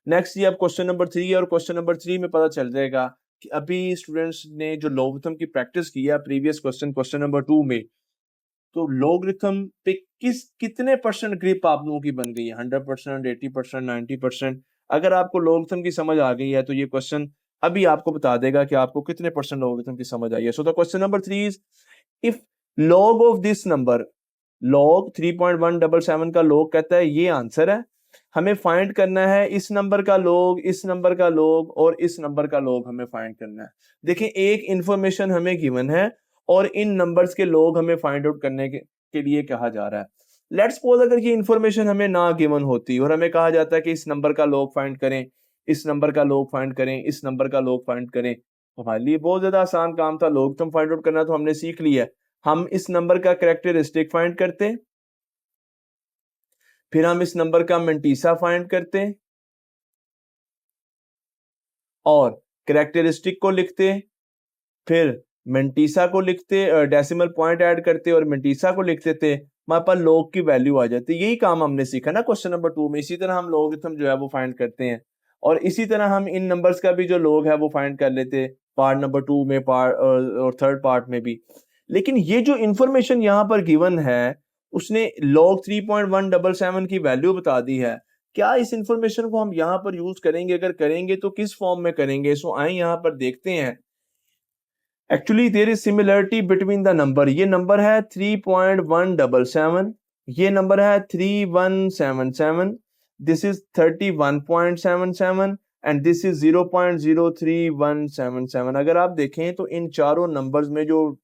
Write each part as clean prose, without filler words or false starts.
Next ये अब question number 3 है, और क्वेश्चन नंबर 3 में पता चल जाएगा कि अभी स्टूडेंट्स ने जो लॉगरिथम की प्रैक्टिस की है प्रीवियस क्वेश्चन नंबर 2 में, तो लॉगरिथम पे कितने परसेंट ग्रिप आप लोगों की बन गई है, 100%, 80%, 90%। अगर आपको लॉगरिथम की समझ आ गई है तो ये क्वेश्चन अभी आपको बता देगा कि आपको कितने परसेंट लॉगरिथम की समझ आई है। So the question number 3 is, if log of this number, log 3.177 का लॉग कहता है ये आंसर है, हमें फाइंड करना है इस नंबर का लॉग, इस नंबर का लॉग और इस नंबर का लॉग हमें फाइंड करना है। देखिए एक इंफॉर्मेशन हमें गिवन है और इन नंबर्स के लॉग हमें फाइंड आउट करने के लिए कहा जा रहा है। लेट्स सपोज अगर ये इंफॉर्मेशन हमें ना गिवन होती और हमें कहा जाता है कि इस नंबर का लॉग फाइंड करें, इस नंबर का लॉग फाइंड करें, इस नंबर का लॉग फाइंड करें, तो हमारे लिए बहुत ज्यादा आसान काम था। लॉग तुम फाइंड आउट करना तो हमने सीख लिया है। हम इस नंबर का कैरेक्टरिस्टिक फाइंड करते, फिर हम इस नंबर का मेंटीसा फाइंड करते और कैरेक्टरिस्टिक को लिखते, फिर मेंटीसा को लिखते, डेसिमल पॉइंट ऐड करते और मेंटीसा को लिखते थे, हमारे पास लॉग की वैल्यू आ जाती। यही काम हमने सीखा ना क्वेश्चन नंबर 2 में। इसी तरह हम लॉगरिथम जो है वो फाइंड करते हैं और इसी तरह हम इन नंबर्स का भी जो लॉग है वो फाइंड कर लेते, पार्ट नंबर 2 में, पार्ट और थर्ड पार्ट में भी। लेकिन ये जो इंफॉर्मेशन यहाँ पर गिवन है, उसने लॉग 3.177 की वैल्यू बता दी है। क्या इस इंफॉर्मेशन को हम यहाँ पर यूज करेंगे? अगर करेंगे तो किस फॉर्म में करेंगे? सो आए यहाँ पर देखते हैं। Actually there is similarity between the number. ये नंबर है 3.177, ये नंबर है 3177, this is 31.77 and this is 0.03177। अगर आप देखें तो इन चारों नंबर्स में जो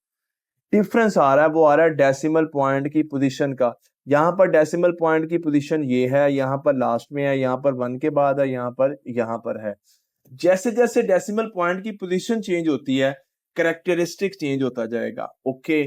डिफरेंस आ रहा है वो आ रहा है डेसिमल पॉइंट की पोजीशन का। यहाँ पर डेसिमल पॉइंट की पोजीशन ये है, यहाँ पर लास्ट में है, यहाँ पर 1 के बाद है, यहाँ पर है। जैसे जैसे डेसिमल पॉइंट की पोजीशन चेंज होती है, कैरेक्टरिस्टिक चेंज होता जाएगा। ओके,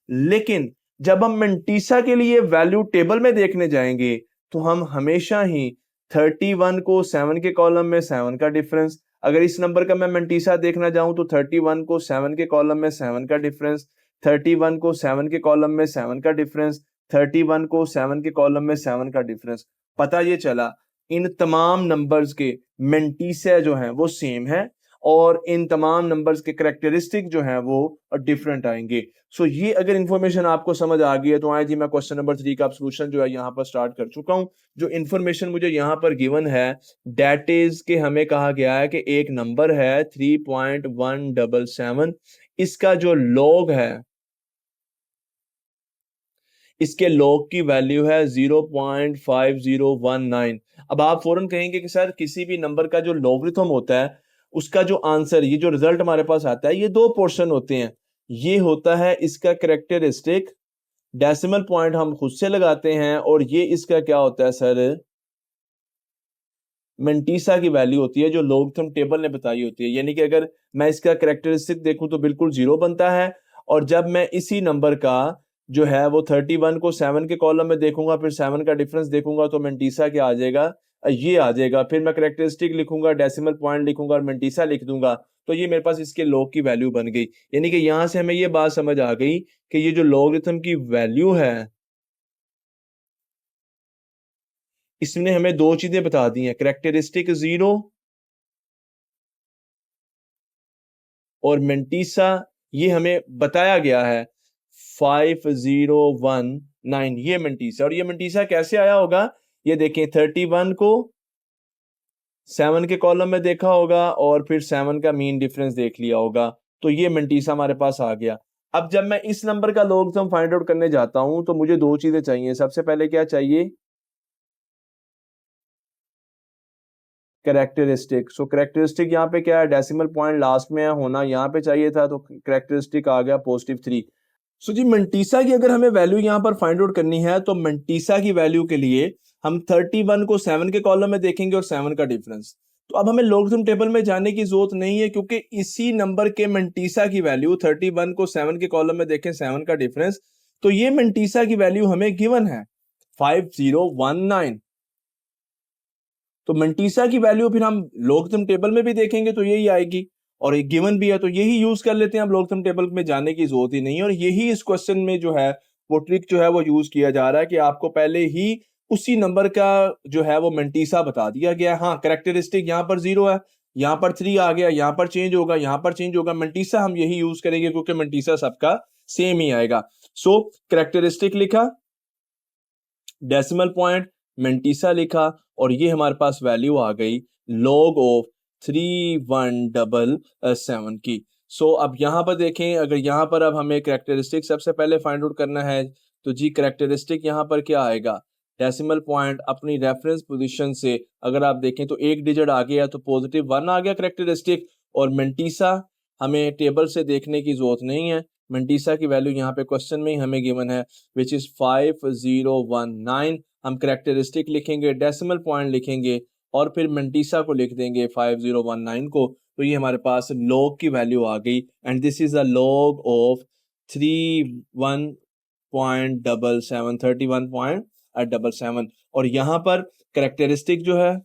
लेकिन जब हम मेंटीसा के लिए वैल्यू टेबल में देखने जाएंगे तो हम हमेशा ही 31 को 7 के कॉलम में 7 का डिफरेंस, अगर इस नंबर का मैं मेंटीसा देखना जाऊं तो 31 को 7 के कॉलम में 7 का डिफरेंस, 31 को 7 के कॉलम में 7 का डिफरेंस, 31 को 7 के कॉलम में 7 का डिफरेंस। पता ये चला इन तमाम नंबर्स के मेंटीसा जो है वो सेम है और इन तमाम नंबर्स के कैरेक्टरिस्टिक जो है वो डिफरेंट आएंगे। सो ये अगर इंफॉर्मेशन आपको समझ आ गई है तो आए जी, मैं क्वेश्चन नंबर 3 का सोल्यूशन जो है यहाँ पर स्टार्ट कर चुका हूँ। जो इंफॉर्मेशन मुझे यहाँ पर गिवन है दैट इज के हमें कहा गया है कि एक नंबर है 3.177, इसका जो लॉग है, इसके लॉग की वैल्यू है 0.5019। अब आप फौरन कहेंगे कि सर किसी भी नंबर का जो लॉगरिथम होता है उसका जो आंसर, ये जो रिजल्ट हमारे पास आता है, ये दो पोर्शन होते हैं। ये होता है इसका कैरेक्टरिस्टिक, डेसिमल पॉइंट हम खुद से लगाते हैं, और ये इसका क्या होता है सर, मेंटीसा की वैल्यू होती है जो लॉगरिथम टेबल ने बताई होती है। यानी कि अगर मैं इसका कैरेक्टरिस्टिक देखूं तो बिल्कुल 0 बनता है, और जब मैं इसी नंबर का जो है वो 31 को 7 के कॉलम में देखूंगा, फिर 7 का डिफरेंस देखूंगा तो मेंटीसा क्या आ जाएगा, ये आ जाएगा। फिर मैं कैरेक्टरिस्टिक लिखूंगा, डेसिमल पॉइंट लिखूंगा और मेंटीसा लिख दूंगा, तो ये मेरे पास इसके लॉग की वैल्यू बन गई। यानी कि यहां से हमें ये बात समझ आ गई कि ये जो लॉगरिथम की वैल्यू है इसने हमें दो चीजें बता दी हैं, कैरेक्टरिस्टिक 0 और मेंटीसा ये हमें बताया गया है 5019, ये मेंटीसा। और ये मेंटीसा कैसे आया होगा, ये देखें 31 को 7 के कॉलम में देखा होगा और फिर 7 का मीन डिफरेंस देख लिया होगा, तो ये मेंटीसा हमारे पास आ गया। अब जब मैं इस नंबर का लॉगरिथम फाइंड आउट करने जाता हूं तो मुझे दो चीजें चाहिए। सबसे पहले क्या चाहिए, कैरेक्टरिस्टिक। सो कैरेक्टरिस्टिक यहाँ पे क्या है, डेसिमल पॉइंट लास्ट में होना यहाँ पे चाहिए था, तो कैरेक्टरिस्टिक आ गया +3। सो जी मेंटीसा की अगर हमें वैल्यू यहाँ पर फाइंड आउट करनी है तो मेंटीसा की वैल्यू के लिए हम 31 को 7 के कॉलम में देखेंगे और 7 का डिफरेंस। तो अब हमें लॉगरिथम टेबल में जाने की जरूरत नहीं है, क्योंकि इसी नंबर के मेंटीसा की वैल्यू 31 को 7 के कॉलम में देखें, 7 का डिफरेंस, तो ये मेंटीसा की वैल्यू हमें गिवन है 5019। तो मेंटीसा की वैल्यू फिर हम लॉगरिथम टेबल में भी देखेंगे तो यही आएगी, और एक गिवन भी है तो यही यूज कर लेते हैं। हम लॉगरिथम टेबल में जाने की जरूरत ही नहीं है, और यही इस क्वेश्चन में जो है वो ट्रिक जो है वो यूज किया जा रहा है कि आपको पहले ही उसी नंबर का जो है वो मेंटीसा बता दिया गया है। हाँ, कैरेक्टरिस्टिक यहाँ पर 0 है, यहाँ पर 3 आ गया, यहाँ पर चेंज होगा, यहाँ पर चेंज होगा। मेंटीसा हम यही यूज करेंगे क्योंकि मेंटीसा सबका सेम ही आएगा। सो कैरेक्टरिस्टिक लिखा, डेसिमल पॉइंट, मेंटीसा लिखा, और ये हमारे पास वैल्यू आ गई log ऑफ 3177 की। सो अब यहाँ पर देखें, अगर यहाँ पर अब हमें कैरेक्टरिस्टिक सबसे पहले फाइंड आउट करना है, तो जी कैरेक्टरिस्टिक यहाँ पर क्या आएगा, डेसिमल पॉइंट अपनी रेफरेंस पोजीशन से अगर आप देखें तो एक डिजिट आ गया, तो +1 आ गया कैरेक्टरिस्टिक। और मेंटीसा हमें टेबल से देखने की जरूरत नहीं है, मेंटीसा की वैल्यू यहाँ पे क्वेश्चन में ही हमें गिवन है, विच इज 5019। हम कैरेक्टरिस्टिक लिखेंगे, डेसिमल पॉइंट लिखेंगे, और फिर मेंटीसा को लिख देंगे 5019 को, तो ये हमारे पास लॉग की वैल्यू आ गई। And this is a log of 31.77 और यहाँ पर कैरेक्टरिस्टिक जो है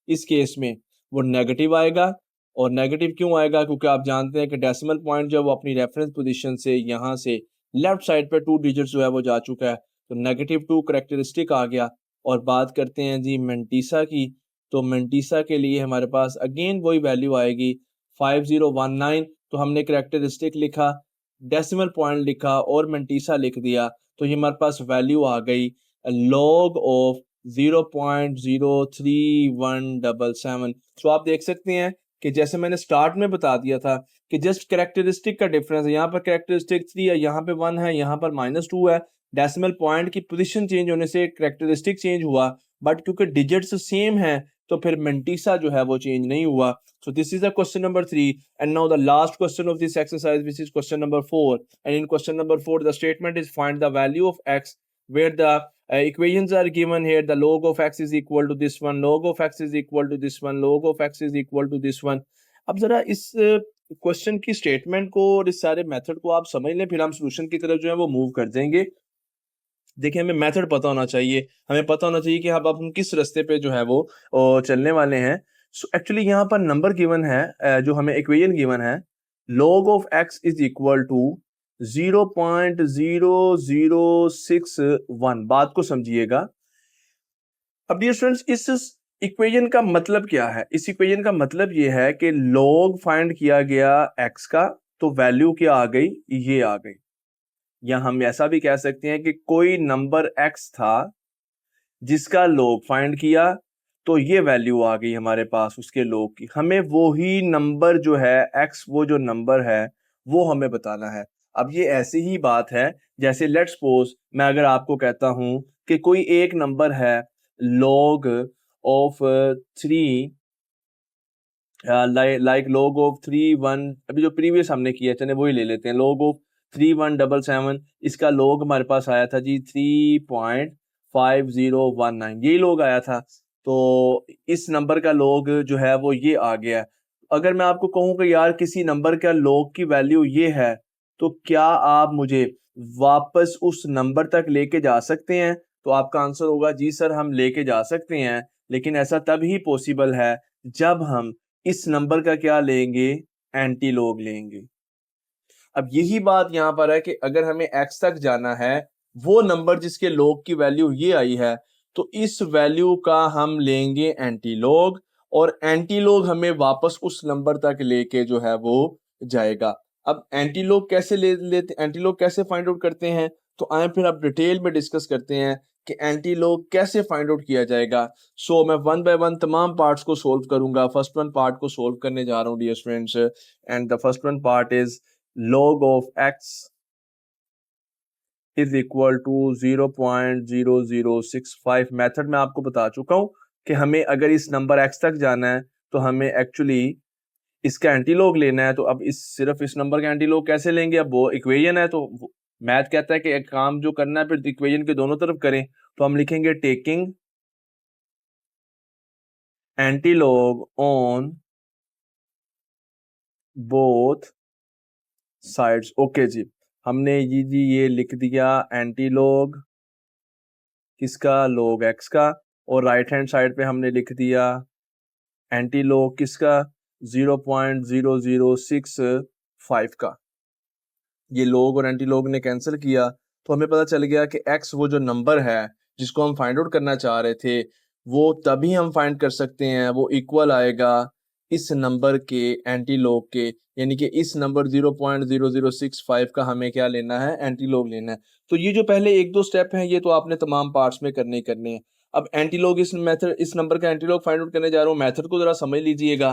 इस केस में वो नेगेटिव आएगा। और नेगेटिव क्यों आएगा, क्योंकि आप जानते हैं कि डेसिमल पॉइंट जब वो अपनी रेफरेंस पोजीशन से यहाँ से लेफ्ट साइड पे 2 डिजिट्स जो है वो जा चुका है, तो -2 कैरेक्टरिस्टिक आ गया। और बात करते हैं जी मेंटीसा की, तो मेंटीसा के लिए हमारे पास अगेन वही वैल्यू आएगी 5019। तो हमने कैरेक्टरिस्टिक लिखा, डेसिमल पॉइंट लिखा और मेंटीसा लिख दिया, तो ये हमारे पास वैल्यू आ गई log ऑफ 0.03177। तो आप देख सकते हैं कि जैसे मैंने स्टार्ट में बता दिया था कि जस्ट कैरेक्टरिस्टिक का डिफरेंस है, यहाँ पर कैरेक्टरिस्टिक 3 है, यहाँ पे 1 है, यहाँ पर -2 है। डेसिमल पॉइंट की पोजीशन चेंज होने से कैरेक्टरिस्टिक चेंज हुआ, बट क्योंकि डिजिट्स सेम है तो फिर मेंटीसा जो है वो चेंज नहीं हुआ। So this is the question number 3 and now the last question of this exercise which is question number 4। And in question number 4 the statement is find the value of x where the equations are given here. The log of x is equal to this one, log of x is equal to this one, log of x is equal to this one. अब जरा इस question की statement को और इस सारे method को आप समझ लें, फिर हम सॉल्यूशन की तरफ जो है वो मूव कर देंगे। देखिए, हमें मेथड पता होना चाहिए, हमें पता होना चाहिए कि अब हम किस रास्ते पे जो है वो चलने वाले हैं। सो एक्चुअली यहाँ पर नंबर गिवन है, जो हमें इक्वेशन गिवन है, log of x is equal to 0.0061। बात को समझिएगा। अब डियर स्टूडेंट्स, इस इक्वेशन का मतलब क्या है? इस इक्वेशन का मतलब ये है कि log फाइंड किया गया x का, तो वैल्यू क्या आ गई, ये आ गई। या हम ऐसा भी कह सकते हैं कि कोई नंबर x था जिसका log फाइंड किया, तो ये वैल्यू आ गई हमारे पास उसके log की। हमें वो ही नंबर जो है x, वो जो नंबर है वो हमें बताना है। अब ये ऐसी ही बात है जैसे लेट्स सपोज मैं अगर आपको कहता हूं कि कोई एक नंबर है log of 3 like log of 31, अभी जो प्रीवियस हमने किया चले वही ले लेते हैं, log ऑफ 3177। इसका log हमारे पास आया था जी 3.5019, यही log आया था। तो इस नंबर का log जो है वो ये आ गया। अगर मैं आपको कहूं कि यार किसी नंबर का log की वैल्यू ये है, तो क्या आप मुझे वापस उस नंबर तक लेके जा सकते हैं? तो आपका आंसर होगा जी सर, हम लेके जा सकते हैं, लेकिन ऐसा तब ही पॉसिबल है जब हम इस नंबर का क्या लेंगे, एंटी लॉग लेंगे। अब यही बात यहां पर है कि अगर हमें x तक जाना है, वो नंबर जिसके log की वैल्यू ये आई है, तो इस वैल्यू का हम लेंगे एंटी लॉग, और एंटी लॉग हमें वापस उस नंबर तक लेके जो है वो जाएगा। अब एंटी लॉग कैसे लेते, एंटी लॉग कैसे फाइंड आउट करते हैं, तो आए फिर आप डिटेल में डिस्कस करते हैं कि एंटी लॉग कैसे फाइंड आउट किया जाएगा। सो मैं 1 बाय 1 तमाम पार्ट्स को सोल्व करूंगा। फर्स्ट वन पार्ट को सोल्व करने जा रहा हूँ dear students, and the first one part is log of x is equal to 0.0065। Method मैं आपको बता चुका हूं कि हमें अगर इस नंबर x तक जाना है तो हमें एक्चुअली इसका एंटीलॉग लेना है। तो अब सिर्फ इस नंबर का एंटीलॉग कैसे लेंगे? अब वो इक्वेशन है, तो मैथ कहता है कि एक काम जो करना है फिर इक्वेशन के दोनों तरफ करें। तो हम लिखेंगे taking antilog on both sides. Okay जी, हमने ये लिख दिया एंटीलॉग किसका, log x का, और राइट हैंड साइड पे हमने लिख दिया एंटीलॉग किसका, 0.0065 का। ये log और एंटीलॉग ने कैंसिल किया, तो हमें पता चल गया कि x वो जो नंबर है जिसको हम फाइंड आउट करना चाह रहे थे, वो तभी हम फाइंड कर सकते हैं, वो इक्वल आएगा इस नंबर के एंटीलॉग के, यानी कि इस नंबर 0.0065 का हमें क्या लेना है, एंटीलॉग लेना है। तो ये जो पहले एक दो स्टेप हैं ये तो आपने तमाम पार्ट्स में करने ही करने हैं। अब एंटीलॉग इस मेथड, इस नंबर का एंटीलॉग फाइंड आउट करने जा रहा हूँ, मेथड को जरा समझ लीजिएगा।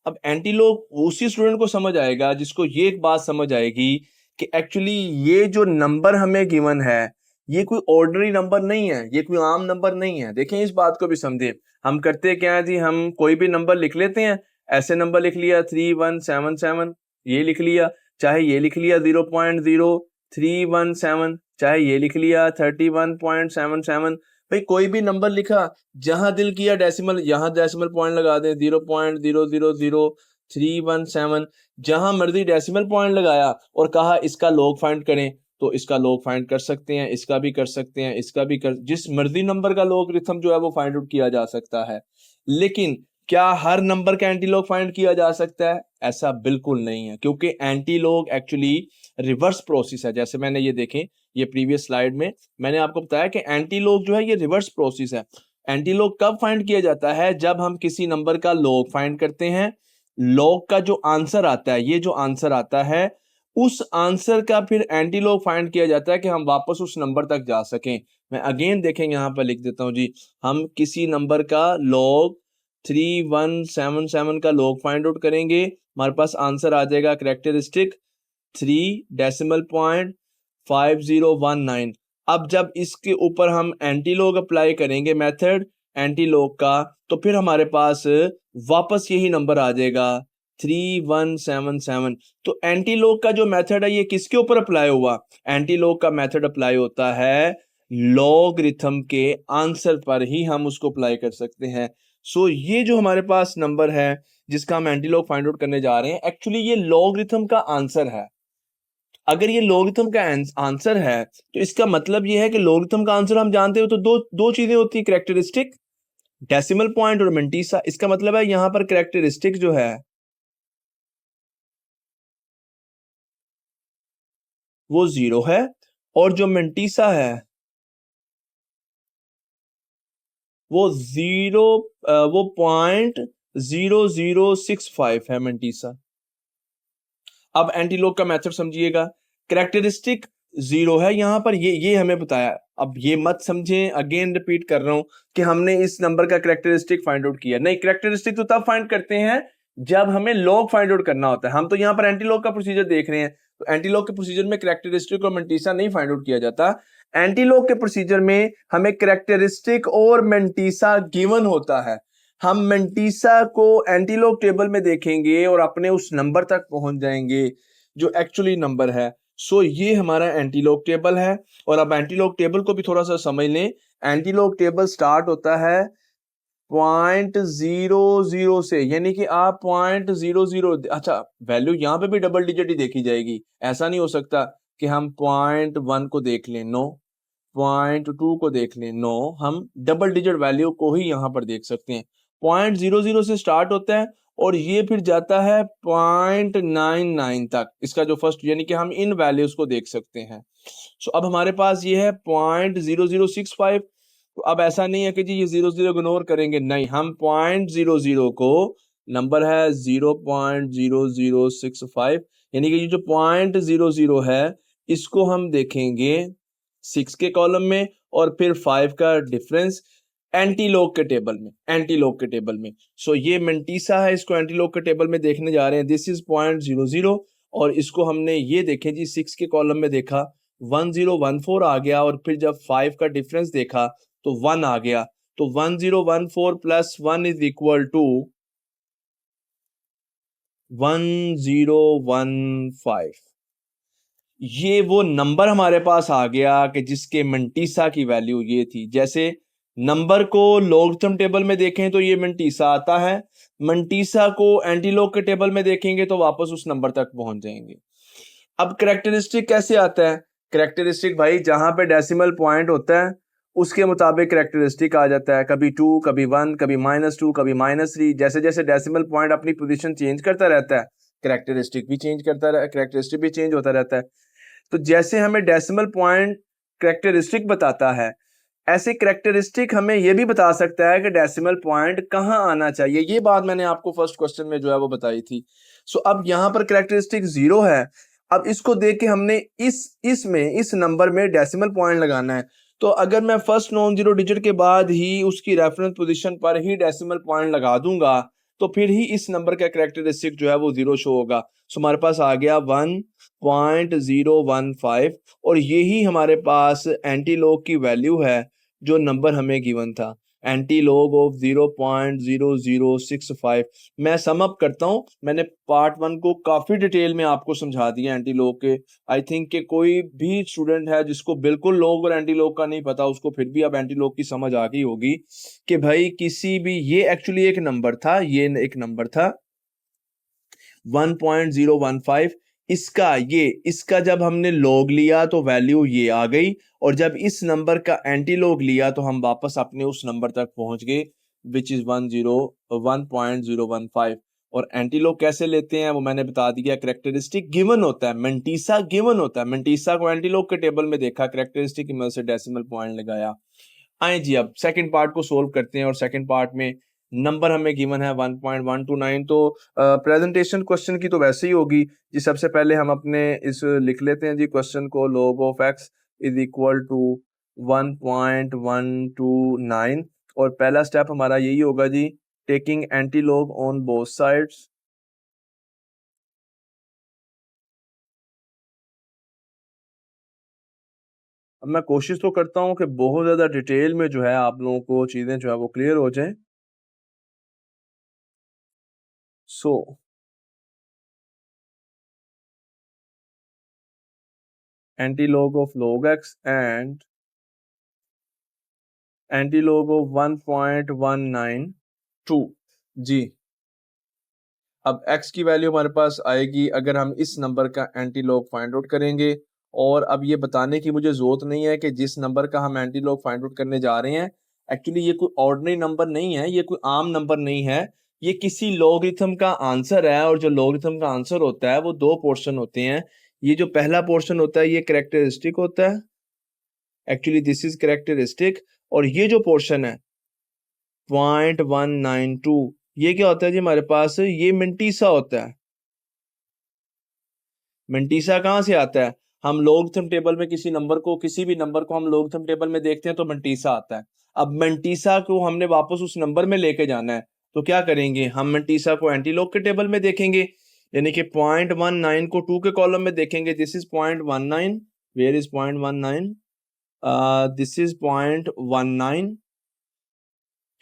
अब एंटीलॉग उसी स्टूडेंट को समझ आएगा जिसको ये एक बात समझ आएगी कि एक्चुअली ये जो नंबर हमें गिवन है ये कोई ऑर्डिनरी नंबर नहीं है, ये कोई आम नंबर नहीं है। देखें इस बात को भी समझे, हम करते क्या है जी, हम कोई भी नंबर लिख लेते हैं, ऐसे नंबर लिख लिया 3177, ये लिख लिया, चाहे ये लिख लिया 0.0317, चाहे ये लिख लिया 31.77, भाई कोई भी नंबर लिखा, जहां दिल किया डेसिमल, यहां डेसिमल पॉइंट लगा दें 0.000317, जहां मर्जी डेसिमल पॉइंट लगाया और कहा इसका लॉग फाइंड करें, तो इसका लॉग फाइंड कर सकते हैं, इसका भी कर सकते हैं, इसका भी कर, जिस मर्जी नंबर का लॉगरिथम जो है वो फाइंड आउट किया जा सकता है। लेकिन क्या हर नंबर का एंटीलॉग फाइंड किया जा सकता है? ऐसा बिल्कुल नहीं है, क्योंकि एंटीलॉग एक्चुअली रिवर्स प्रोसेस है। जैसे मैंने ये देखें, ये प्रीवियस स्लाइड में मैंने आपको बताया कि एंटीलॉग जो है ये रिवर्स प्रोसेस है। एंटीलॉग कब फाइंड किया जाता है? जब हम किसी नंबर का लॉग फाइंड करते हैं, लॉग का जो आंसर आता है, ये जो आंसर आता है, उस आंसर का फिर एंटीलॉग फाइंड किया जाता है कि हम वापस उस नंबर तक जा सकें। मैं अगेन देखेंगे, यहां पर लिख देता हूं जी, हम किसी नंबर का लॉग 3177 का लॉग फाइंड आउट करेंगे, हमारे पास आंसर आ जाएगा कैरेक्टरिस्टिक 3.5019। अब जब इसके ऊपर हम एंटीलॉग अप्लाई करेंगे, मेथड एंटीलॉग का, तो फिर हमारे पास वापस यही नंबर आ जाएगा 3177। तो एंटीलॉग का जो मेथड है ये किसके ऊपर अप्लाई हुआ? एंटीलॉग का मेथड अप्लाई होता है लॉगरिथम के आंसर पर ही हम उसको अप्लाई कर सकते हैं। सो ये जो हमारे पास नंबर है जिसका हम एंटीलॉग फाइंड आउट करने जा रहे हैं, एक्चुअली ये लॉगरिथम का आंसर है। अगर ये लॉगरिथम का आंसर है तो इसका मतलब ये है कि लॉगरिथम का आंसर हम जानते हो तो दो चीजें होती है, कैरेक्टरिस्टिक, डेसिमल पॉइंट और मेंटिसा। इसका मतलब है यहां पर कैरेक्टरिस्टिक जो है वो 0 है, और जो मेंटिसा है वो 0.0065 है मेंटिसा। अब एंटीलॉग का मेथड समझिएगा, कैरेक्टरिस्टिक 0 है यहां पर, ये हमें बताया। अब ये मत समझें, अगेन रिपीट कर रहा हूं कि हमने इस नंबर का कैरेक्टरिस्टिक फाइंड आउट किया, नहीं, कैरेक्टरिस्टिक तो तब फाइंड करते हैं जब हमें लॉग फाइंड आउट करना होता है। हम तो यहाँ पर एंटीलॉग का प्रोसीजर देख रहे हैं, तो एंटीलॉग के प्रोसीजर में कैरेक्टरिस्टिक और मेंटिसा नहीं फाइंड आउट किया जाता। एंटीलॉग के प्रोसीजर में हमें कैरेक्टरिस्टिक और मेंटिसा गिवन होता है। हम मेंटिसा को एंटीलॉग टेबल में देखेंगे और अपने उस नंबर तक पहुंच जाएंगे जो एक्चुअली नंबर है। सो ये हमारा एंटीलॉग टेबल है। और अब एंटीलॉग टेबल को भी थोड़ा सा समझ लें। एंटीलॉग टेबल स्टार्ट होता है 0.00 से, यानी कि आप 0.00, अच्छा वैल्यू यहाँ पे भी डबल डिजिट ही देखी जाएगी, ऐसा नहीं हो सकता कि हम 0.1 को देख लें, नो, 0.2 को देख लें, नो, हम डबल डिजिट वैल्यू को ही यहाँ पर देख सकते हैं। 0.00 से स्टार्ट होता है और ये फिर जाता है 0.99 तक, इसका जो फर्स्ट, यानी कि हम इन वैल्यूज को देख सकते हैं। सो अब हमारे पास ये है 0.0065। तो अब ऐसा नहीं है कि जी ये 00 इग्नोर करेंगे, नहीं, हम 0.00 को, नंबर है 0.0065, यानी कि ये जो 0.00 है इसको हम देखेंगे 6 के कॉलम में और फिर 5 का डिफरेंस एंटीलॉग के टेबल में, एंटीलॉग के टेबल में। सो ये मेंटिसा है, इसको एंटीलॉग के टेबल में देखने जा रहे हैं, दिस इज 0.00, और इसको हमने ये देखे जी 6 के कॉलम में देखा 1014 आ गया, और फिर जब 5 का डिफरेंस देखा तो 1 आ गया। तो 1014 प्लस 1 इज इक्वल टू 1015। ये वो नंबर हमारे पास आ गया कि जिसके मेंटिसा की वैल्यू ये थी। जैसे नंबर को लॉगरिथम टेबल में देखें तो ये मेंटिसा आता है, मेंटिसा को एंटीलॉग के टेबल में देखेंगे तो वापस उस नंबर तक पहुंच जाएंगे। अब कैरेक्टरिस्टिक कैसे आता है? कैरेक्टरिस्टिक भाई जहां पे डेसिमल पॉइंट होता है उसके मुताबिक कैरेक्टरिस्टिक आ जाता है, कभी 2, कभी 1, कभी -2, कभी -3। जैसे जैसे डेसिमल पॉइंट अपनी पोजीशन चेंज करता रहता है, कैरेक्टरिस्टिक भी चेंज करता रहता है, कैरेक्टरिस्टिक भी चेंज होता रहता है। तो जैसे हमें डेसिमल पॉइंट कैरेक्टरिस्टिक बताता है, ऐसे करेक्टरिस्टिक हमें ये भी बता सकता है कि डेसिमल पॉइंट कहाँ आना चाहिए। ये बात मैंने आपको फर्स्ट क्वेश्चन में जो है वो बताई थी। सो अब यहाँ पर करेक्टरिस्टिक 0 है। अब इसको देख के हमने इस नंबर में डेसिमल पॉइंट लगाना है। तो अगर मैं फर्स्ट नॉन जीरो डिजिट के बाद ही उसकी रेफरेंस पोजीशन पर ही डेसिमल पॉइंट लगा दूंगा तो फिर ही इस नंबर का करेक्टरिस्टिक जो है वो 0 शो होगा। सो हमारे पास आ गया 1.015 और यही हमारे पास एंटी लॉग की वैल्यू है जो नंबर हमें गिवन था, एंटी लॉग ऑफ 0.0065। मैं सम अप करता हूं, मैंने पार्ट 1 को काफी डिटेल में आपको समझा दिया एंटी लॉग के। आई थिंक कि कोई भी स्टूडेंट है जिसको बिल्कुल लॉग और एंटी लॉग का नहीं पता उसको फिर भी अब एंटी लॉग की समझ आ गई होगी कि भाई किसी भी, ये एक्चुअली एक नंबर था, ये एक नंबर था 1.015। इसका जब हमने लॉग लिया तो वैल्यू ये आ गई और जब इस नंबर का एंटी लॉग लिया तो हम वापस अपने उस नंबर तक पहुंच गए विच इज 1.015। और एंटी लॉग कैसे लेते हैं वो मैंने बता दिया। करेक्टरिस्टिक गिवन होता है, मेंटीसा गिवन होता है, मेंटीसा को एंटी लॉग के टेबल में देखा, करेक्टरिस्टिक की मदद से डेसिमल पॉइंट लगाया। आए जी अब सेकंड पार्ट को सोल्व करते हैं और सेकंड पार्ट में नंबर हमें गिवन है 1.129। तो प्रेजेंटेशन क्वेश्चन की तो वैसे ही होगी जी। सबसे पहले हम अपने इस लिख लेते हैं जी क्वेश्चन को, log of x is equal to 1.129 और पहला स्टेप हमारा यही होगा जी, taking anti log on both sides. अब मैं कोशिश तो करता हूं कि बहुत ज्यादा डिटेल में जो है आप लोगों को चीजें जो है वो क्लियर हो जाएं। सो antilog of log x and antilog of 1.192 जी। अब x की वैल्यू हमारे पास आएगी अगर हम इस नंबर का एंटीलॉग फाइंड आउट करेंगे। और अब ये बताने की मुझे जरूरत नहीं है कि जिस नंबर का हम एंटीलॉग फाइंड आउट करने जा रहे हैं एक्चुअली ये कोई ऑर्डिनरी नंबर नहीं है, ये कोई आम नंबर नहीं है, ये किसी लॉगरिथम का आंसर है। और जो लॉगरिथम का आंसर होता है वो दो पोर्शन होते हैं। ये जो पहला पोर्शन होता है ये कैरेक्टरिस्टिक होता है, एक्चुअली दिस इज कैरेक्टरिस्टिक। और ये जो पोर्शन है 0.192 ये क्या होता है जी हमारे पास, ये मिंटीसा होता है। मिंटीसा कहाँ से आता है, हम लॉगरिथम टेबल में किसी नंबर को, किसी भी नंबर को हम लॉगरिथम टेबल में देखते हैं तो मिंटीसा आता है। अब मिंटीसा को हमने वापस उस नंबर में लेके जाना है तो क्या करेंगे, हम मिंटीसा को एंटीलॉग के टेबल में देखेंगे, यानी कि 0.19 को 2 के कॉलम में देखेंगे। This is 0.19, where is 0.19, this is 0.19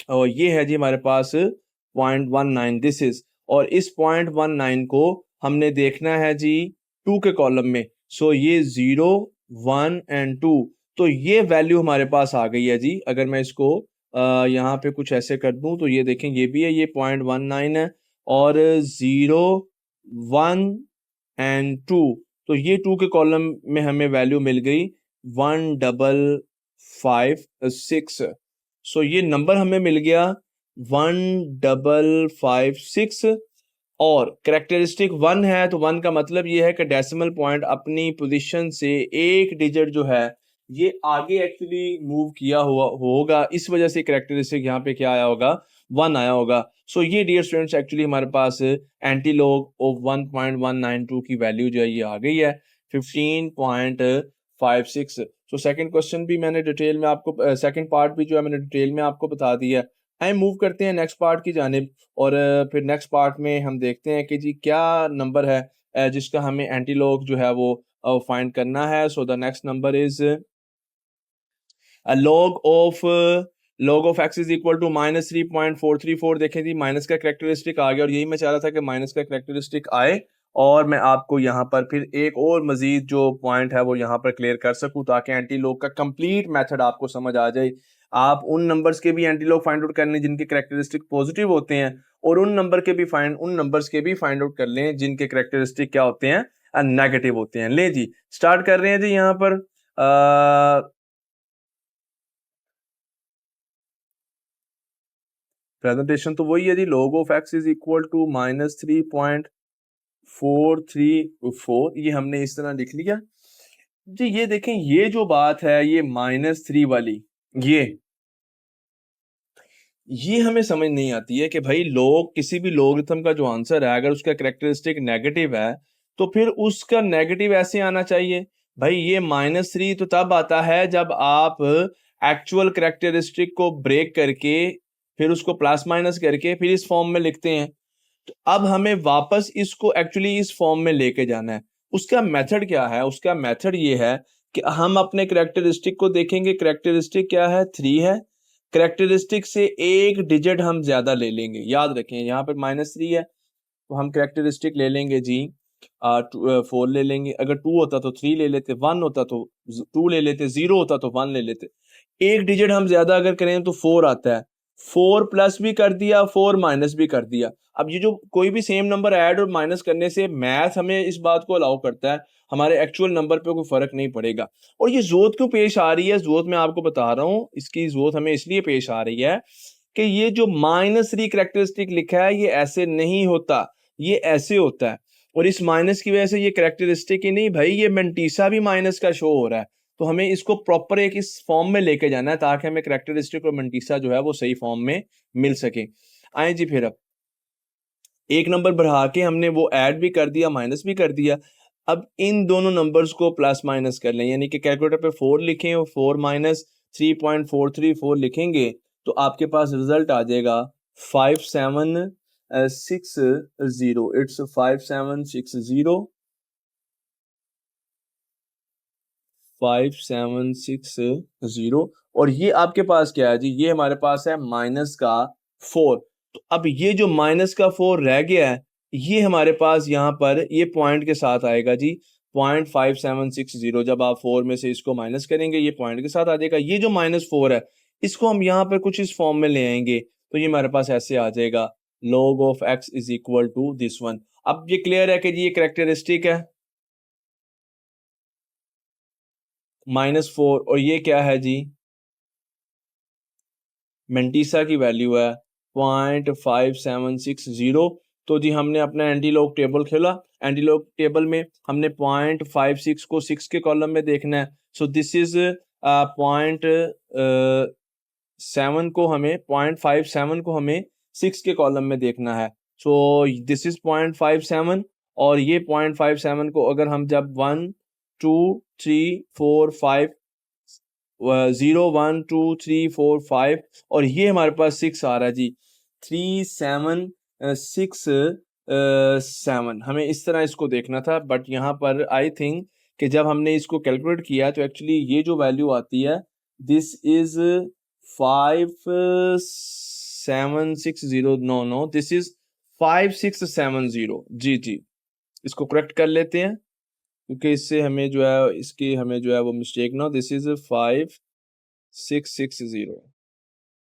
और ये है जी हमारे पास 0.19 दिस इज। और इस 0.19 को हमने देखना है जी 2 के कॉलम में। सो ये 0 1 एंड 2, तो ये वैल्यू हमारे पास आ गई है जी। अगर मैं इसको यहाँ पे कुछ ऐसे कर दूं तो ये देखें ये भी है, ये 0.19 है और 0 1 एंड 2, तो ये 2 के कॉलम में हमें वैल्यू मिल गई 1556। सो ये नंबर हमें मिल गया 1556 और करेक्टरिस्टिक 1 है तो 1 का मतलब ये है कि डेसिमल पॉइंट अपनी पोजीशन से एक डिजिट जो है ये आगे एक्चुअली मूव किया हुआ होगा, इस वजह से करेक्टरिस्टिक यहाँ पे क्या आया होगा, 1 आया होगा। सो ये डियर स्टूडेंट्स एक्चुअली हमारे पास एंटीलॉग ऑफ 1.192 की वैल्यू जो है ये आ गई है 15.56। सो सेकंड क्वेश्चन भी मैंने डिटेल में आपको, सेकंड पार्ट भी जो है मैंने डिटेल में आपको बता दिया। आइए मूव करते हैं नेक्स्ट पार्ट की जानिब और फिर नेक्स्ट पार्ट में हम देखते हैं कि जी क्या नंबर है जिसका हमें एंटीलॉग जो है वो फाइंड करना है। So the next number is log of x is equal to -3.434। देखें जी माइनस का करेक्टरिस्टिक आ गया और यही मैं चाह रहा था कि माइनस का करेक्टरिस्टिक आए और मैं आपको यहाँ पर फिर एक और मजीद जो पॉइंट है वो यहाँ पर क्लियर कर सकूँ ताकि एंटी लॉग का कंप्लीट मेथड आपको समझ आ जाए। आप उन नंबर्स के भी एंटी लॉग फाइंड आउट कर लें जिनके करेक्टरिस्टिक पॉजिटिव होते हैं और उन नंबर्स के भी फाइंड आउट कर लें जिनके करेक्टरिस्टिक क्या होते हैं, नेगेटिव होते हैं। ले जी स्टार्ट कर रहे हैं जी यहाँ पर प्रेजेंटेशन तो वही है जी, log of x is equal to -3.434, ये हमने इस तरह लिख लिया जी। ये देखें ये जो बात है ये -3 वाली, ये हमें समझ नहीं आती है कि भाई लोग किसी भी लोगरिथम का जो आंसर है अगर उसका कैरेक्टरिस्टिक नेगेटिव है तो फिर उसका नेगेटिव ऐसे आना चाहिए। भाई ये -3 तो तब आता है जब आप एक्चुअल कैरेक्टरिस्टिक को ब्रेक करके फिर उसको प्लस माइनस करके फिर इस फॉर्म में लिखते हैं। तो अब हमें वापस इसको एक्चुअली इस फॉर्म में लेके जाना है। उसका मेथड क्या है? उसका मेथड ये है कि हम अपने कैरेक्टरिस्टिक को देखेंगे। कैरेक्टरिस्टिक क्या है? 3 है। कैरेक्टरिस्टिक से एक डिजिट हम ज्यादा ले लेंगे। याद रखें यहाँ पर -3 है तो हम कैरेक्टरिस्टिक ले लेंगे जी 4 ले लेंगे। अगर 2 होता तो 3 ले लेते, 1 होता तो 2 ले लेते, 0 होता तो 1 ले लेते। एक डिजिट हम ज्यादा अगर करें तो 4 आता है। 4 प्लस भी कर दिया, 4 माइनस भी कर दिया। अब ये जो कोई भी सेम नंबर ऐड और माइनस करने से मैथ हमें इस बात को अलाउ करता है, हमारे एक्चुअल नंबर पे कोई फर्क नहीं पड़ेगा। और ये जोत क्यों पेश आ रही है? जोत मैं आपको बता रहा हूँ, इसकी जोत हमें इसलिए पेश आ रही है कि ये जो -3 कैरेक्टरिस्टिक लिखा है ये ऐसे नहीं होता, ये ऐसे होता है। और इस माइनस की वजह से ये कैरेक्टरिस्टिक ही नहीं भाई, ये मेंटीसा भी माइनस का शो हो रहा है। तो हमें इसको प्रॉपर एक इस फॉर्म में लेके जाना है ताकि हमें कैरेक्टरिस्टिक और मेंटीसा जो है वो सही फॉर्म में मिल सके। आए जी, फिर अब एक नंबर बढ़ा के हमने वो ऐड भी कर दिया, माइनस भी कर दिया। अब इन दोनों नंबर्स को प्लस माइनस कर लें, यानी कि कैलकुलेटर पे 4 लिखें और 4 माइनस 3.434 लिखेंगे तो आपके पास रिजल्ट आ जाएगा 5760। इट्स 5760। और ये आपके पास क्या है जी? ये हमारे पास है -4। तो अब ये जो -4 रह गया है ये हमारे पास यहाँ पर ये पॉइंट के साथ आएगा जी 0.5760। जब आप 4 में से इसको माइनस करेंगे ये पॉइंट के साथ आ जाएगा। ये जो -4 है इसको हम यहाँ पर कुछ इस फॉर्म में ले आएंगे तो ये हमारे पास ऐसे आ जाएगा log of x is equal to this one. अब ये क्लियर है कि जी ये कैरेक्टरिस्टिक है -4 और ये क्या है जी? मेंटीसा की वैल्यू है 0.5760। तो जी हमने अपना एंटीलॉग टेबल खोला। एंटीलॉग टेबल में हमने 0.56 को 6 के कॉलम में देखना है। सो दिस इज 0.57 को हमें 6 के कॉलम में देखना है। सो दिस इज 0.57 और ये 0.57 को अगर हम जब 1 2 3 4 5 0 1 2 3 4 5 और ये हमारे पास 6 आ रहा है जी 3767। हमें इस तरह इसको देखना था बट यहाँ पर आई थिंक कि जब हमने इसको कैलकुलेट किया तो एक्चुअली ये जो वैल्यू आती है this is 5760। No no, this is 5670। जी जी, इसको करेक्ट कर लेते हैं क्योंकि इससे हमें जो है इसकी हमें जो है वो मिस्टेक ना हो। This is 5660।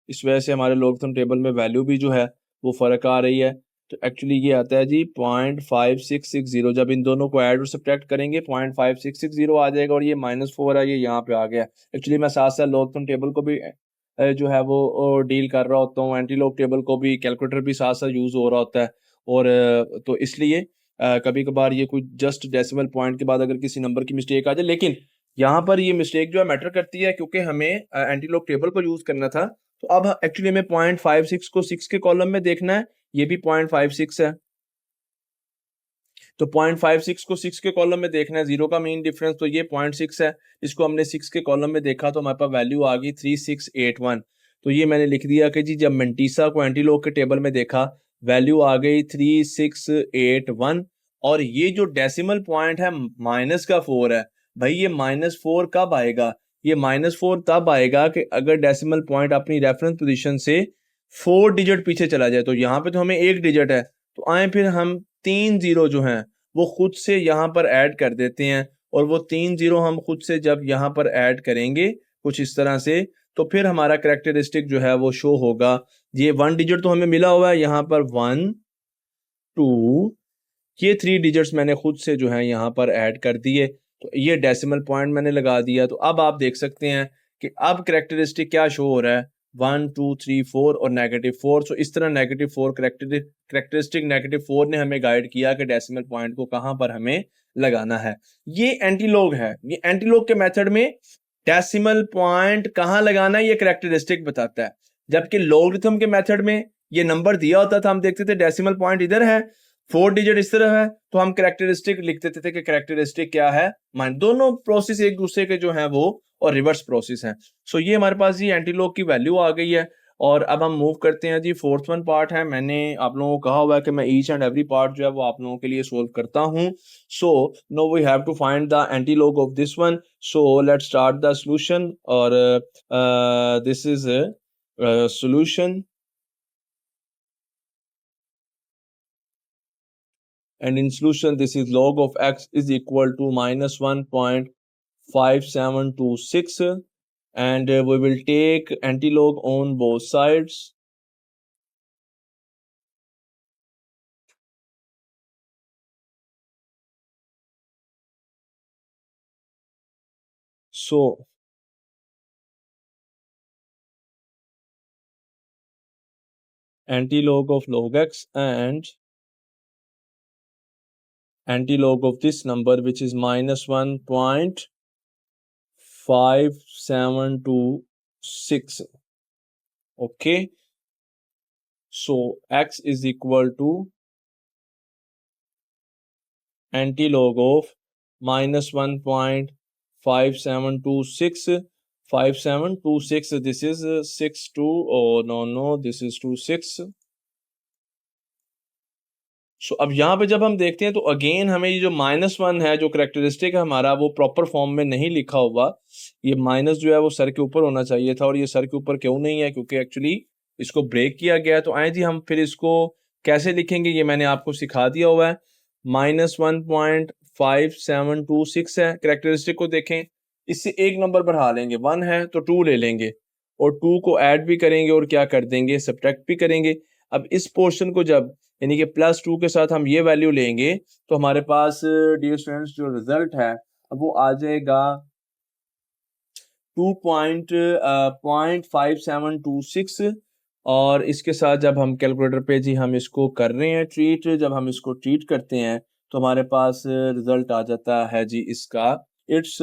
इस वजह से हमारे लोगथम टेबल में वैल्यू भी जो है वो फर्क आ रही है। तो एक्चुअली ये आता है जी 0.5660। जब इन दोनों को ऐड और सब्ट्रैक्ट करेंगे 0.5660 आ जाएगा और ये -4 है, ये यहाँ पे आ गया। एक्चुअली मैं साथ साथ लोगथम टेबल को भी जो है वो डील कर रहा होता हूँ, एंटी लॉग टेबल को भी, कैलकुलेटर भी साथ साथ यूज हो रहा होता है। और तो इसलिए कभी कभार ये कोई जस्ट डेसिमल पॉइंट के बाद अगर किसी नंबर की मिस्टेक आ जाए, लेकिन यहाँ पर ये मिस्टेक जो है मैटर करती है क्योंकि हमें एंटी लॉग टेबल को यूज करना था। तो अब एक्चुअली हमें 0.56 को 6 के कॉलम में देखना है, ये भी 0.56 है। तो 0.56 को 6 के कॉलम में देखना है, 0 का मेन डिफरेंस तो ये 0.6 है। इसको हमने 6 के कॉलम में देखा तो हमारे पास वैल्यू आ गई 3681। तो ये मैंने लिख दिया कि जी जब मेंटीसा को एंटीलॉग के टेबल में देखा वैल्यू आ गई 3681। और ये जो डेसिमल पॉइंट है माइनस का 4 है। भाई ये -4 कब आएगा? ये -4 तब आएगा कि अगर डेसिमल पॉइंट अपनी रेफरेंस पोजीशन से 4 डिजिट पीछे चला जाए। तो यहाँ पे तो हमें एक डिजिट है, तो आए फिर हम 3 जीरो जो हैं वो खुद से यहाँ पर ऐड कर देते हैं। और वो 3 जीरो हम खुद से जब यहाँ पर ऐड करेंगे कुछ इस तरह से तो फिर हमारा कैरेक्टरिस्टिक जो है वो शो होगा। ये 1 डिजिट तो हमें मिला हुआ है यहाँ पर 1 2, ये 3 डिजिट्स मैंने खुद से जो है यहाँ पर ऐड कर दिए। तो ये डेसिमल पॉइंट मैंने लगा दिया। तो अब आप देख सकते हैं कि अब कैरेक्टरिस्टिक क्या शो हो रहा है 1 2 3 4 और -4। सो इस तरह -4 कैरेक्टरिस्टिक -4 ने हमें गाइड किया कि डेसिमल पॉइंट को कहाँ पर हमें लगाना है। ये एंटीलॉग है। ये एंटीलॉग के मेथड में डेसिमल पॉइंट कहाँ लगाना है ये करैक्टरिस्टिक बताता है, जबकि लॉगरिथम के मेथड में ये नंबर दिया होता था, हम देखते थे डेसिमल पॉइंट इधर है, 4 डिजिट इस तरफ है, तो हम करैक्टरिस्टिक लिख देते थे कि करैक्टरिस्टिक क्या है माइनस, दोनों प्रोसेस एक दूसरे के जो है वो और रिवर्स प्रोसेस हैं। सो ये हमारे पास ये एंटीलॉग की वैल्यू आ गई है। और अब हम मूव करते हैं जी, फोर्थ वन पार्ट है, मैंने आप लोगों को कहा हुआ है कि मैं ईच एंड एवरी पार्ट जो है वो आप लोगों के लिए सोल्व करता हूं। So no we have to find the antilog of this one. So let's start the solution, और this is solution, and in solution this is log of x is equal to minus 1.5726, and we will take antilog on both sides. So antilog of log x and antilog of this number, which is minus 1.5726. Okay, so x is equal to antilog of minus 1.5726. 5726, this is 62, oh no, this is 26. सो अब यहाँ पे जब हम देखते हैं तो again हमें ये जो -1 है, जो करेक्टरिस्टिक है हमारा, वो प्रॉपर फॉर्म में नहीं लिखा हुआ। ये माइनस जो है वो सर के ऊपर होना चाहिए था, और ये सर के ऊपर क्यों नहीं है, क्योंकि एक्चुअली इसको ब्रेक किया गया है। तो आए जी हम फिर इसको कैसे लिखेंगे, ये मैंने आपको सिखा दिया हुआ है। -1.5726 है, करेक्टरिस्टिक को देखें, इससे एक नंबर बढ़ा लेंगे, 1 है तो 2 ले लेंगे, और 2 को ऐड भी करेंगे और क्या कर देंगे, सब्ट्रैक्ट भी करेंगे। अब इस पोर्शन को जब यानी कि +2 के साथ हम ये वैल्यू लेंगे तो हमारे पास डियर स्टूडेंट्स जो रिजल्ट है अब वो आ जाएगा 2.5726। और इसके साथ जब हम कैलकुलेटर पे जी हम इसको कर रहे हैं ट्रीट, जब हम इसको ट्रीट करते हैं तो हमारे पास रिजल्ट आ जाता है जी इसका, इट्स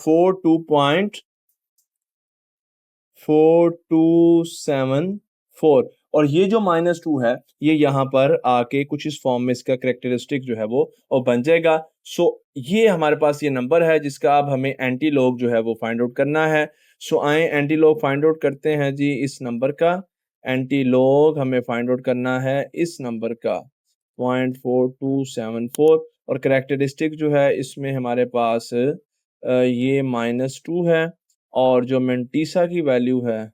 42.4274। और ये जो -2 है ये यहाँ पर आके कुछ इस फॉर्म में इसका करेक्टरिस्टिक जो है वो और बन जाएगा। सो ये हमारे पास ये नंबर है जिसका अब हमें एंटी लॉग जो है वो फाइंड आउट करना है। सो आए एंटी लॉग फाइंड आउट करते हैं जी इस नंबर का। एंटी लॉग हमें फाइंड आउट करना है इस नंबर का 0.4274, और करेक्टरिस्टिक जो है इसमें हमारे पास ये -2 है, और जो मेंटीसा की वैल्यू है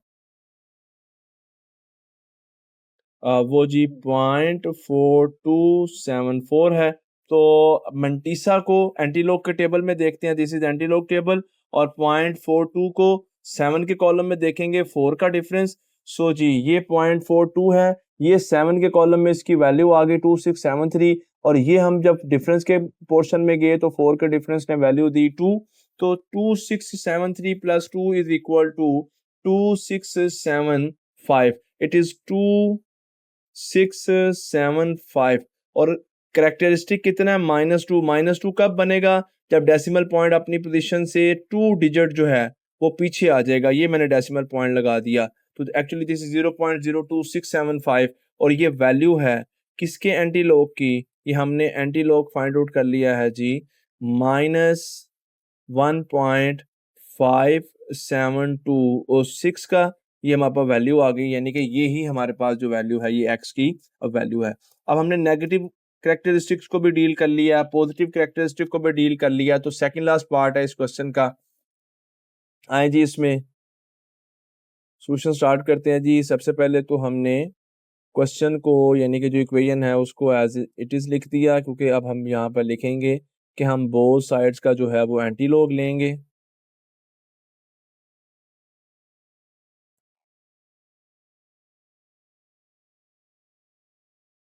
वो जी 0.4274 है। तो मेंटीसा को एंटीलॉग के टेबल में देखते हैं, दिस इज एंटीलॉग टेबल, और 0.42 को 7 के कॉलम में देखेंगे, 4 का डिफरेंस। सो जी ये 0.42 है, ये 7 के कॉलम में इसकी वैल्यू आ गई 2673, और ये हम जब डिफरेंस के पोर्शन में गए तो 4 के डिफरेंस ने वैल्यू दी 2, तो 2673 + 2 is equal to 2675। It is 2675, और करेक्टरिस्टिक कितना है, -2। -2 कब बनेगा, जब डेसिमल पॉइंट अपनी पोजीशन से 2 डिजिट जो है वो पीछे आ जाएगा। ये मैंने डेसिमल पॉइंट लगा दिया, तो एक्चुअली दिस इज 0.02675, और ये वैल्यू है किसके एंटी लॉग की, ये हमने एंटी लॉग फाइंड आउट कर लिया है जी -1.57206 का। ये हमारे पास वैल्यू आ गई, यानी कि ये ही हमारे पास जो वैल्यू है ये एक्स की वैल्यू है। अब हमने नेगेटिव करेक्टरिस्टिक्स को भी डील कर लिया, पॉजिटिव करेक्टरिस्टिक को भी डील कर लिया, तो सेकंड लास्ट पार्ट है इस क्वेश्चन का। आए जी इसमें सॉल्यूशन स्टार्ट करते हैं जी। सबसे पहले तो हमने क्वेश्चन को यानी कि जो इक्वेशन है उसको एज इट इज लिख दिया, क्योंकि अब हम यहाँ पर लिखेंगे कि हम बोथ साइड्स का जो है वो एंटी लॉग लेंगे।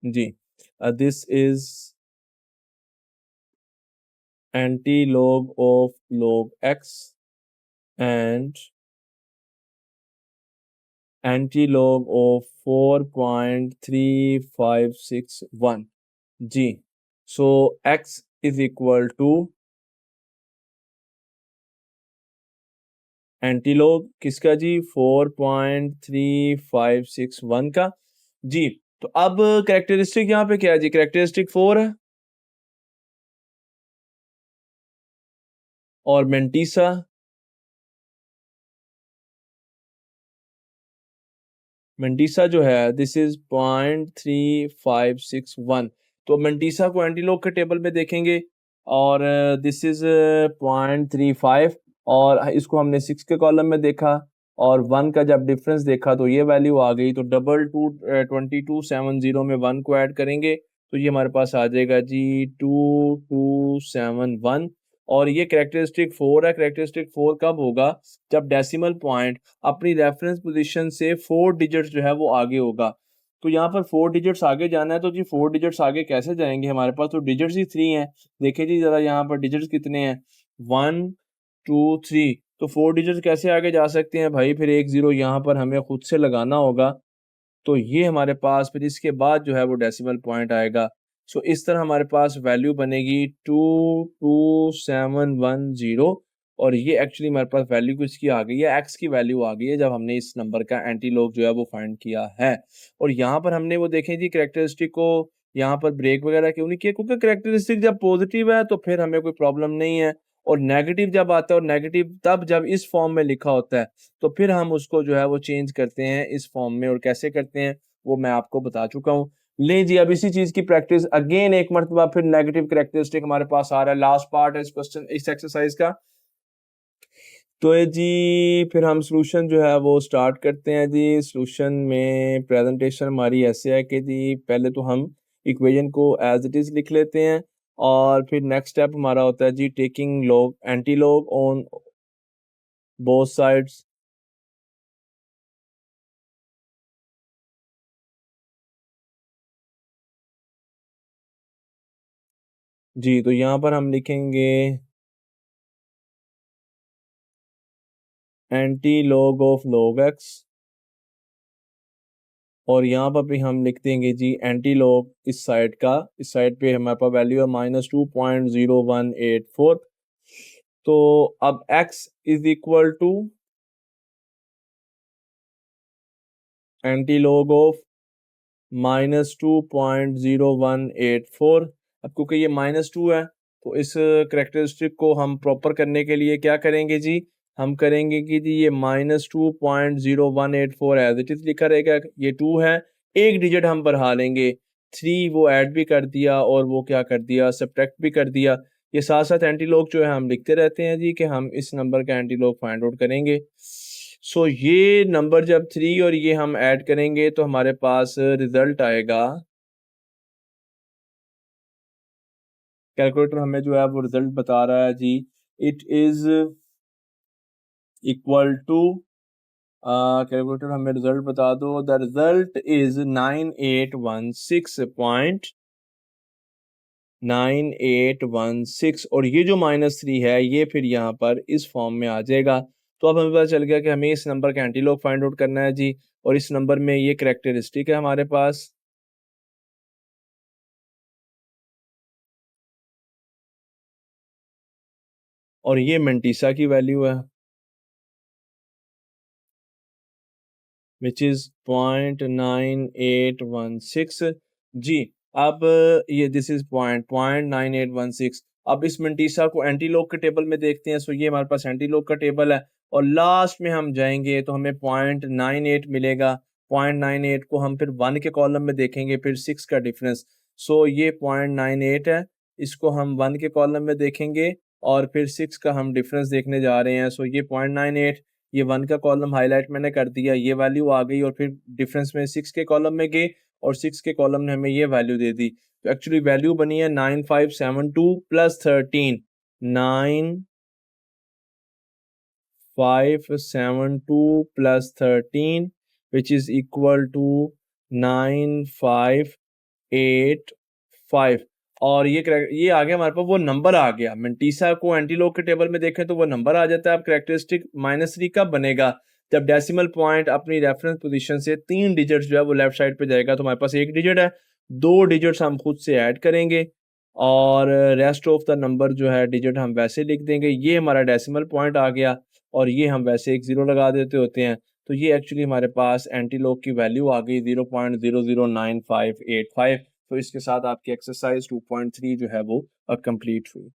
जी this is anti-log of log x and anti-log of 4.3561 जी। so x is equal to antilog किसका जी? 4.3561 का जी। तो अब कैरेक्टरिस्टिक यहाँ पे क्या है जी? कैरेक्टरिस्टिक 4 है और मेंटीसा जो है दिस इज 0.3561। तो मेंटीसा को एंटीलॉग के टेबल में देखेंगे और दिस इज 0.35 और इसको हमने 6 के कॉलम में देखा और 1 का जब डिफरेंस देखा तो ये वैल्यू आ गई। तो 2270 में 1 को ऐड करेंगे तो ये हमारे पास आ जाएगा जी 2271। और ये कैरेक्टरिस्टिक 4 है। कैरेक्टरिस्टिक 4 कब होगा? जब डेसिमल पॉइंट अपनी रेफरेंस पोजीशन से 4 डिजिट्स जो है वो आगे होगा। तो यहाँ पर 4 डिजिट्स आगे जाना है तो जी 4 डिजिट्स आगे कैसे जाएंगे? हमारे पास तो डिजिट्स ही 3 हैं। देखिए जी जरा यहाँ पर डिजिट्स कितने हैं? 1 2 3। तो 4 डिजिट्स कैसे आगे जा सकते हैं भाई? फिर एक जीरो यहाँ पर हमें खुद से लगाना होगा। तो ये हमारे पास फिर इसके बाद जो है वो डेसिमल पॉइंट आएगा। सो इस तरह हमारे पास वैल्यू बनेगी 22710 और ये एक्चुअली हमारे पास वैल्यू किसकी आ गई है? एक्स की वैल्यू आ गई है जब हमने इस नंबर का एंटीलॉग जो है वो फाइंड किया है। और यहाँ पर हमने वो देखें जी कैरेक्टरिस्टिक को यहाँ पर ब्रेक वगैरह क्यों नहीं किया? क्योंकि कैरेक्टरिस्टिक जब पॉजिटिव है तो फिर हमें कोई प्रॉब्लम नहीं है और नेगेटिव जब आता है और नेगेटिव तब जब इस फॉर्म में लिखा होता है तो फिर हम उसको जो है वो चेंज करते हैं इस फॉर्म में। और कैसे करते हैं वो मैं आपको बता चुका हूँ। ले जी अब इसी चीज की प्रैक्टिस अगेन एक मरतबा फिर नेगेटिव कैरेक्टरिस्टिक हमारे पास आ रहा है। लास्ट पार्ट है इस क्वेश्चन इस एक्सरसाइज का। तो ये जी फिर हम सॉल्यूशन जो है वो स्टार्ट करते हैं जी। सॉल्यूशन में प्रेजेंटेशन हमारी ऐसे है कि जी पहले तो हम इक्वेशन को एज इट इज लिख लेते हैं और फिर नेक्स्ट स्टेप हमारा होता है जी taking log anti log on both sides. जी तो यहाँ पर हम लिखेंगे anti log of log x और यहाँ पर भी हम लिख देंगे जी एंटी लॉग इस साइड का। इस साइड पे हमारे पास वैल्यू है -2.0184। तो अब x is equal to anti log of -2.0184। अब क्योंकि ये -2 है तो इस करेक्टरिस्टिक को हम प्रॉपर करने के लिए क्या करेंगे जी? हम करेंगे कि जी ये -2.0184 एज इट इज लिखा रहेगा। ये 2 है, एक डिजिट हम बढ़ा लेंगे 3 वो ऐड भी कर दिया और वो क्या कर दिया सब्ट्रैक्ट भी कर दिया। ये साथ साथ एंटीलॉग जो है हम लिखते रहते हैं जी कि हम इस नंबर का एंटीलॉग फाइंड आउट करेंगे। सो ये नंबर जब 3 और ये हम ऐड करेंगे तो हमारे पास रिजल्ट आएगा। कैलकुलेटर हमें जो है वो रिजल्ट बता रहा है जी it is equal to calculator हमें रिजल्ट बता दो। द रिजल्ट इज 9816 और ये जो -3 है ये फिर यहाँ पर इस फॉर्म में आ जाएगा। तो अब हमें पता चल गया कि हमें इस नंबर का एंटीलॉग फाइंड आउट करना है जी और इस नंबर में ये करेक्टरिस्टिक है हमारे पास। और ये मेंटीसा की वैल्यू है विच इज 0.9816 जी। अब ये दिस इज 0.9816। अब इस मेंटीसा को एंटीलॉग के टेबल में देखते हैं। सो ये हमारे पास एंटीलॉग का टेबल है और लास्ट में हम जाएंगे तो हमें 0.98 मिलेगा। 0.98 को हम फिर 1 के कॉलम में देखेंगे फिर 6 का डिफरेंस। सो ये 0.98 है, इसको हम 1 के कॉलम में देखेंगे और फिर 6 का हम डिफरेंस देखने जा रहे हैं। सो ये 0.98 ये 1 का कॉलम हाईलाइट मैंने कर दिया, ये वैल्यू आ गई और फिर डिफरेंस में 6 के कॉलम में गए और 6 के कॉलम ने हमें ये वैल्यू दे दी। तो एक्चुअली वैल्यू बनी है 9572 plus 13 9572 plus 13 which is equal to 9585 और ये आ गया हमारे पास वो नंबर आ गया। मेंटीसा को एंटीलॉग के टेबल में देखें तो वो नंबर आ जाता है। अब कैरेक्टरिस्टिक -3 कब बनेगा? जब डेसिमल पॉइंट अपनी रेफरेंस पोजीशन से 3 डिजिट्स जो है वो लेफ्ट साइड पे जाएगा। तो हमारे पास एक डिजिट है, 2 डिजिट्स हम खुद से ऐड करेंगे और रेस्ट ऑफ द नंबर जो है डिजिट हम वैसे लिख देंगे। ये हमारा डेसिमल पॉइंट आ गया और ये हम वैसे एक ज़ीरो लगा देते होते हैं, तो ये एक्चुअली हमारे पास एंटी लॉग की वैल्यू आ गई 0.009585। तो इसके साथ आपकी एक्सरसाइज 2.3 जो है वो कंप्लीट हुई।